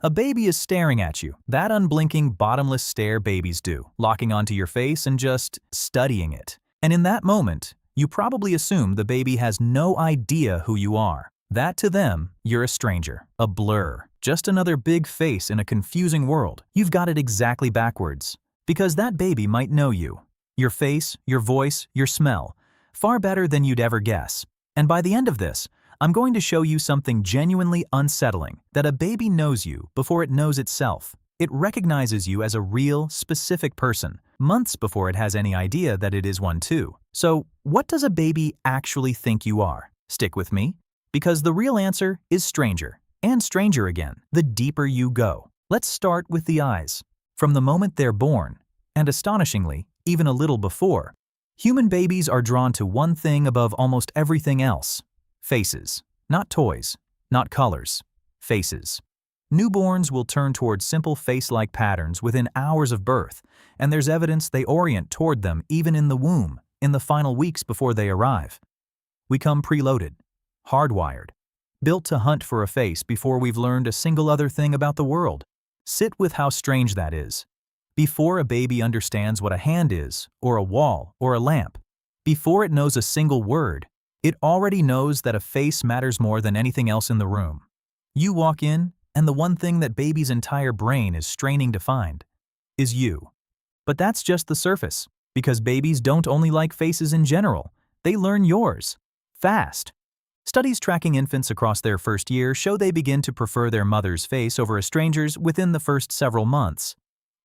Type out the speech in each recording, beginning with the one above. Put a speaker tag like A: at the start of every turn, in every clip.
A: A baby is staring at you, that unblinking, bottomless stare babies do, locking onto your face and just studying it. And in that moment, you probably assume the baby has no idea who you are. That to them, you're a stranger, a blur, just another big face in a confusing world. You've got it exactly backwards. Because that baby might know you. Your face, your voice, your smell. Far better than you'd ever guess. And by the end of this, I'm going to show you something genuinely unsettling, that a baby knows you before it knows itself. It recognizes you as a real, specific person, months before it has any idea that it is one too. So, what does a baby actually think you are? Stick with me, because the real answer is stranger, and stranger again, the deeper you go. Let's start with the eyes. From the moment they're born, and astonishingly, even a little before, human babies are drawn to one thing above almost everything else. Faces. Not toys, not colors. Faces. Newborns will turn toward simple face-like patterns within hours of birth, and there's evidence they orient toward them even in the womb, in the final weeks before they arrive. We come preloaded, hardwired, built to hunt for a face before we've learned a single other thing about the world. Sit with how strange that is. Before a baby understands what a hand is, or a wall, or a lamp, before it knows a single word, it already knows that a face matters more than anything else in the room. You walk in, and the one thing that baby's entire brain is straining to find is you. But that's just the surface, because babies don't only like faces in general, they learn yours. Fast. Studies tracking infants across their first year show they begin to prefer their mother's face over a stranger's within the first several months.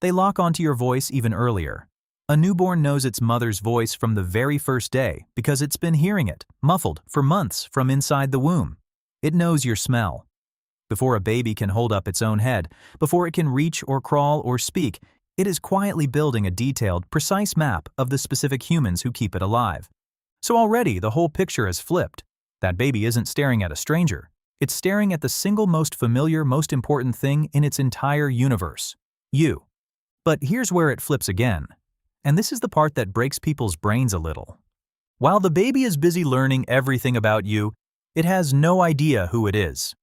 A: They lock onto your voice even earlier. A newborn knows its mother's voice from the very first day because it's been hearing it, muffled, for months from inside the womb. It knows your smell. Before a baby can hold up its own head, before it can reach or crawl or speak, it is quietly building a detailed, precise map of the specific humans who keep it alive. So already the whole picture has flipped. That baby isn't staring at a stranger. It's staring at the single most familiar, most important thing in its entire universe. You. But here's where it flips again. And this is the part that breaks people's brains a little. While the baby is busy learning everything about you, it has no idea who it is.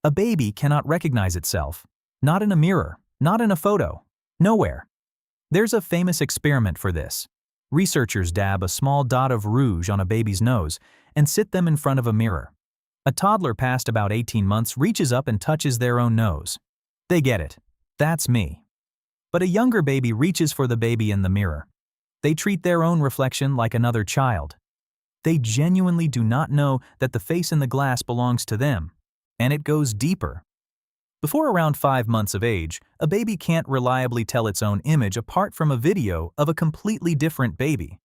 A: A baby cannot recognize itself. Not in a mirror, not in a photo, nowhere. There's a famous experiment for this. Researchers dab a small dot of rouge on a baby's nose and sit them in front of a mirror. A toddler past about 18 months reaches up and touches their own nose. They get it. That's me. But a younger baby reaches for the baby in the mirror. They treat their own reflection like another child. They genuinely do not know that the face in the glass belongs to them, and it goes deeper. Before around 5 months of age, a baby can't reliably tell its own image apart from a video of a completely different baby.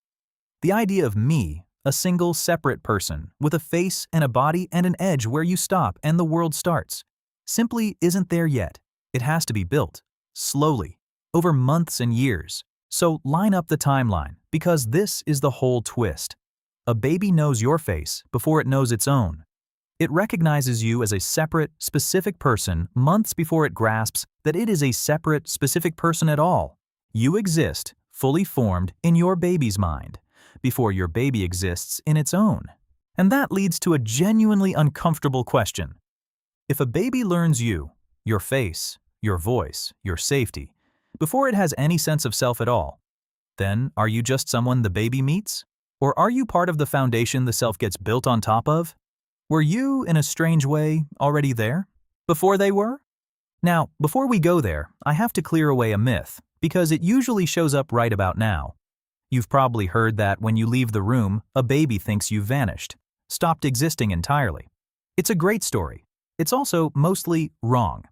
A: The idea of me, a single separate person, with a face and a body and an edge where you stop and the world starts, simply isn't there yet. It has to be built, slowly, over months and years. So line up the timeline, because this is the whole twist. A baby knows your face before it knows its own. It recognizes you as a separate, specific person months before it grasps that it is a separate, specific person at all. You exist, fully formed, in your baby's mind, before your baby exists in its own. And that leads to a genuinely uncomfortable question. If a baby learns you, your face, your voice, your safety, before it has any sense of self at all, then are you just someone the baby meets? Or are you part of the foundation the self gets built on top of? Were you, in a strange way, already there? Before they were? Now, before we go there, I have to clear away a myth, because it usually shows up right about now. You've probably heard that when you leave the room, a baby thinks you've vanished, stopped existing entirely. It's a great story. It's also mostly wrong.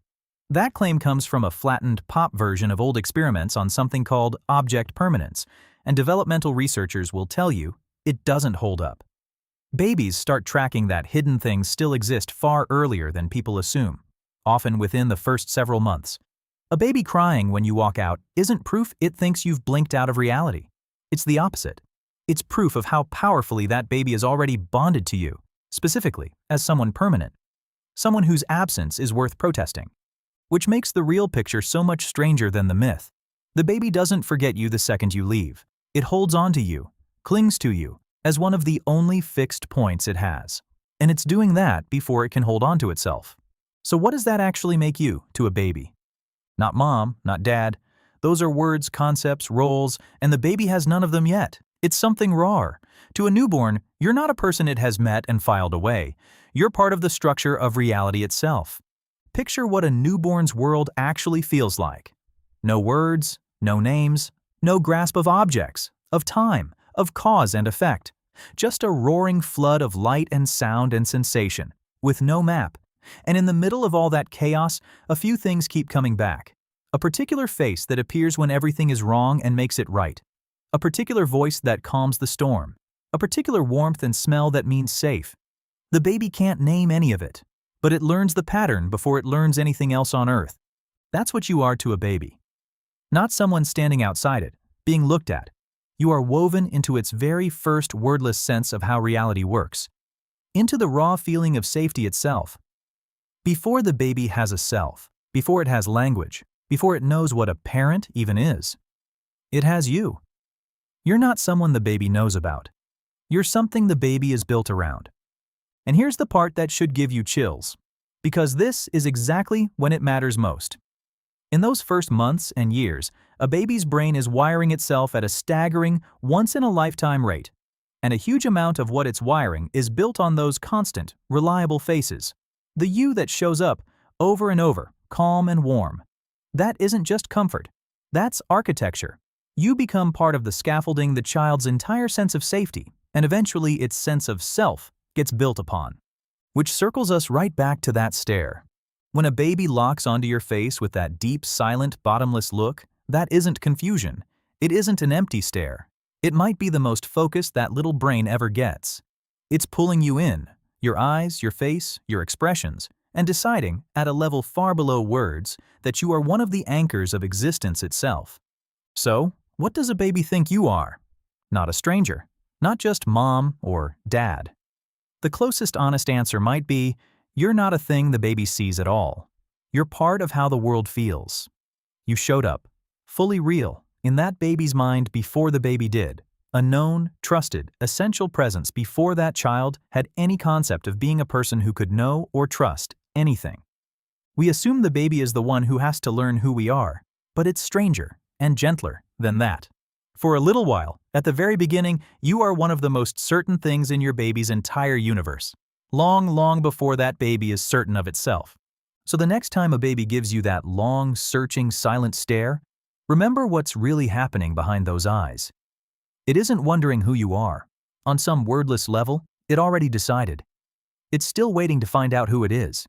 A: That claim comes from a flattened pop version of old experiments on something called object permanence, and developmental researchers will tell you it doesn't hold up. Babies start tracking that hidden things still exist far earlier than people assume, often within the first several months. A baby crying when you walk out isn't proof it thinks you've blinked out of reality. It's the opposite. It's proof of how powerfully that baby is already bonded to you, specifically as someone permanent, someone whose absence is worth protesting. Which makes the real picture so much stranger than the myth. The baby doesn't forget you the second you leave. It holds on to you, clings to you, as one of the only fixed points it has. And it's doing that before it can hold on to itself. So what does that actually make you to a baby? Not mom, not dad. Those are words, concepts, roles, and the baby has none of them yet. It's something raw. To a newborn, you're not a person it has met and filed away. You're part of the structure of reality itself. Picture what a newborn's world actually feels like. No words, no names, no grasp of objects, of time, of cause and effect. Just a roaring flood of light and sound and sensation, with no map. And in the middle of all that chaos, a few things keep coming back. A particular face that appears when everything is wrong and makes it right. A particular voice that calms the storm. A particular warmth and smell that means safe. The baby can't name any of it, but it learns the pattern before it learns anything else on earth. That's what you are to a baby. Not someone standing outside it, being looked at. You are woven into its very first wordless sense of how reality works. Into the raw feeling of safety itself. Before the baby has a self, before it has language, before it knows what a parent even is, it has you. You're not someone the baby knows about. You're something the baby is built around. And here's the part that should give you chills, because this is exactly when it matters most. In those first months and years, a baby's brain is wiring itself at a staggering, once-in-a-lifetime rate. And a huge amount of what it's wiring is built on those constant, reliable faces. The you that shows up over and over, calm and warm. That isn't just comfort. That's architecture. You become part of the scaffolding the child's entire sense of safety, and eventually its sense of self, gets built upon. Which circles us right back to that stare. When a baby locks onto your face with that deep, silent, bottomless look, that isn't confusion. It isn't an empty stare. It might be the most focused that little brain ever gets. It's pulling you in. Your eyes, your face, your expressions, and deciding, at a level far below words, that you are one of the anchors of existence itself. So, what does a baby think you are? Not a stranger. Not just mom or dad. The closest honest answer might be, you're not a thing the baby sees at all. You're part of how the world feels. You showed up, fully real, in that baby's mind before the baby did. A known, trusted, essential presence before that child had any concept of being a person who could know or trust anything. We assume the baby is the one who has to learn who we are, but it's stranger and gentler than that. For a little while, at the very beginning, you are one of the most certain things in your baby's entire universe. Long, long before that baby is certain of itself. So the next time a baby gives you that long, searching, silent stare, remember what's really happening behind those eyes. It isn't wondering who you are. On some wordless level, it already decided. It's still waiting to find out who it is.